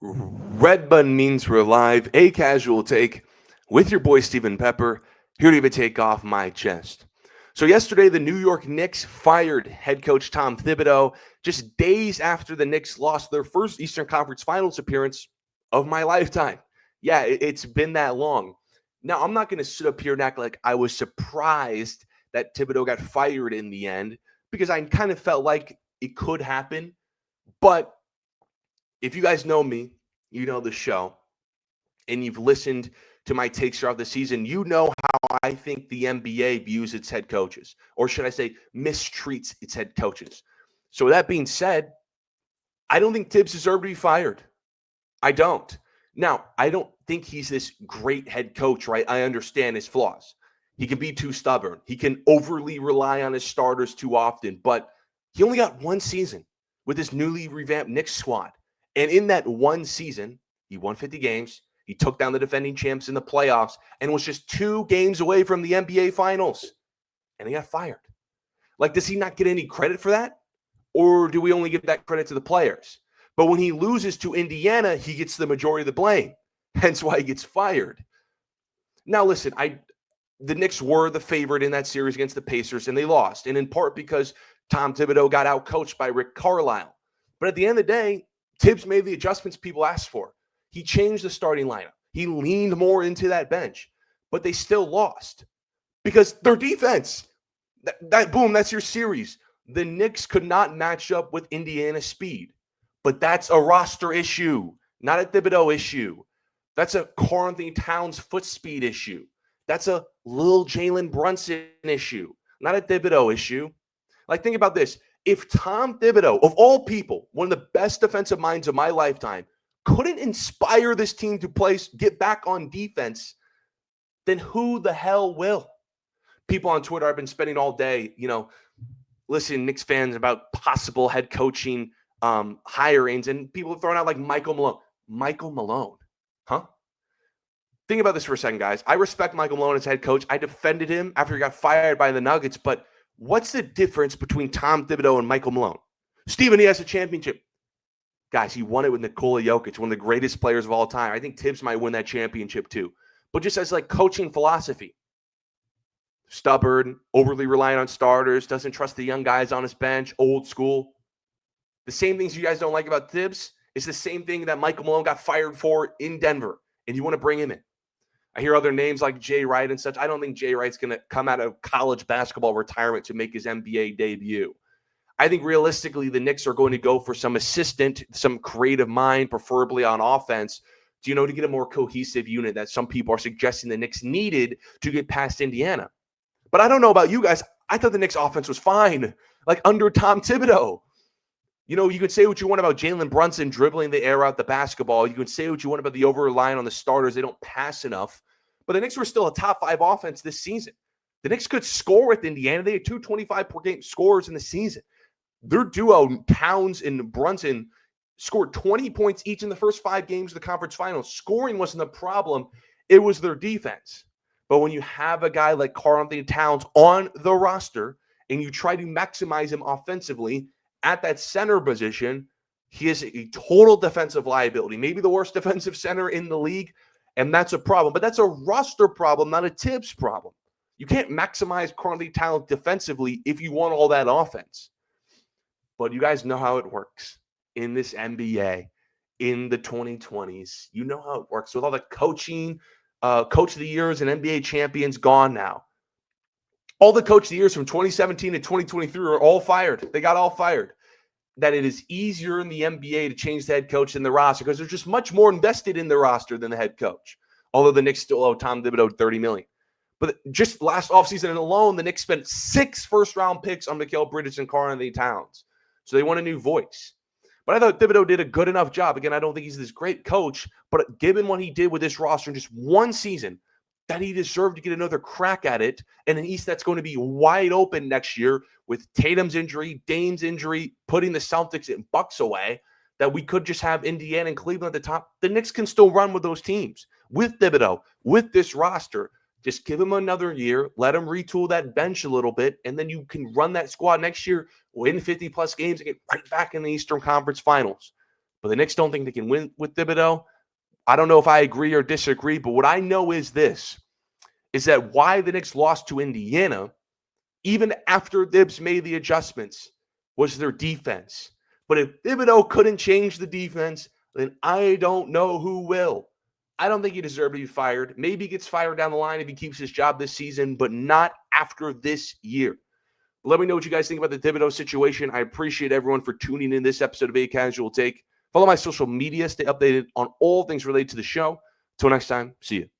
Red button means we're live, a casual take with your boy Stephen Pepper, here to give a take off my chest. So yesterday, the New York Knicks fired head coach Tom Thibodeau just days after the Knicks lost their first Eastern Conference Finals appearance of my lifetime. Yeah, it's been that long. Now, I'm not going to sit up here and act like I was surprised that Thibodeau got fired in the end because I kind of felt like it could happen. But if you guys know me, you know the show, and you've listened to my takes throughout the season, you know how I think the NBA views its head coaches, or should I say, mistreats its head coaches. So, with that being said, I don't think Tibbs deserved to be fired. I don't. Now, I don't think he's this great head coach, right? I understand his flaws. He can be too stubborn. He can overly rely on his starters too often, but he only got one season with his newly revamped Knicks squad. And in that one season, he won 50 games. He took down the defending champs in the playoffs and was just 2 games away from the NBA Finals. And he got fired. Like, does he not get any credit for that? Or do we only give that credit to the players? But when he loses to Indiana, he gets the majority of the blame. Hence why he gets fired. Now, listen, the Knicks were the favorite in that series against the Pacers, and they lost. And in part because Tom Thibodeau got outcoached by Rick Carlisle. But at the end of the day, Tibbs made the adjustments people asked for. He changed the starting lineup. He leaned more into that bench. But they still lost because their defense, boom, that's your series. The Knicks could not match up with Indiana's speed. But that's a roster issue, not a Thibodeau issue. That's a Karl Anthony Towns foot speed issue. That's a Lil Jalen Brunson issue, not a Thibodeau issue. Like, think about this. If Tom Thibodeau, of all people, one of the best defensive minds of my lifetime, couldn't inspire this team to get back on defense, then who the hell will? People on Twitter, I've been spending all day, listening to Knicks fans about possible head coaching hirings, and people are throwing out like Michael Malone. Michael Malone, huh? Think about this for a second, guys. I respect Michael Malone as head coach. I defended him after he got fired by the Nuggets, but what's the difference between Tom Thibodeau and Michael Malone? Steven, he has a championship. Guys, he won it with Nikola Jokic, one of the greatest players of all time. I think Tibbs might win that championship too. But just as like coaching philosophy, stubborn, overly reliant on starters, doesn't trust the young guys on his bench, old school. The same things you guys don't like about Tibbs is the same thing that Michael Malone got fired for in Denver, and you want to bring him in. I hear other names like Jay Wright and such. I don't think Jay Wright's going to come out of college basketball retirement to make his NBA debut. I think realistically, the Knicks are going to go for some assistant, some creative mind, preferably on offense, to get a more cohesive unit that some people are suggesting the Knicks needed to get past Indiana. But I don't know about you guys. I thought the Knicks offense was fine, like under Tom Thibodeau. You could say what you want about Jalen Brunson dribbling the air out the basketball. You could say what you want about the over-reliance on the starters. They don't pass enough. But the Knicks were still a top-5 offense this season. The Knicks could score with Indiana. They had 225 per game scores in the season. Their duo, Towns and Brunson, scored 20 points each in the first 5 games of the conference finals. Scoring wasn't the problem. It was their defense. But when you have a guy like Karl Anthony Towns on the roster and you try to maximize him offensively at that center position, he is a total defensive liability, maybe the worst defensive center in the league, and that's a problem. But that's a roster problem, not a Tibbs problem. You can't maximize Karl Anthony Towns defensively if you want all that offense. But you guys know how it works in this NBA in the 2020s. You know how it works with all the coaching, coach of the years and NBA champions gone now. All the coach of the years from 2017 to 2023 are all fired. They got all fired. That it is easier in the NBA to change the head coach than the roster because they're just much more invested in the roster than the head coach. Although the Knicks still owe Tom Thibodeau $30 million. But just last offseason alone, the Knicks spent 6 first-round picks on Mikal Bridges and Karl Anthony Towns. So they want a new voice. But I thought Thibodeau did a good enough job. Again, I don't think he's this great coach, but given what he did with this roster in just one season, that he deserved to get another crack at it. And an East that's going to be wide open next year with Tatum's injury, Dame's injury, putting the Celtics and Bucks away, that we could just have Indiana and Cleveland at the top. The Knicks can still run with those teams. With Thibodeau, with this roster, just give him another year, let him retool that bench a little bit, and then you can run that squad next year, win 50-plus games, and get right back in the Eastern Conference Finals. but the Knicks don't think they can win with Thibodeau. I don't know if I agree or disagree, but what I know is this, is that why the Knicks lost to Indiana, even after Thibs made the adjustments, was their defense. But if Thibodeau couldn't change the defense, then I don't know who will. I don't think he deserved to be fired. Maybe he gets fired down the line if he keeps his job this season, but not after this year. Let me know what you guys think about the Thibodeau situation. I appreciate everyone for tuning in this episode of A Casual Take. Follow my social media, stay updated on all things related to the show. Until next time, see you.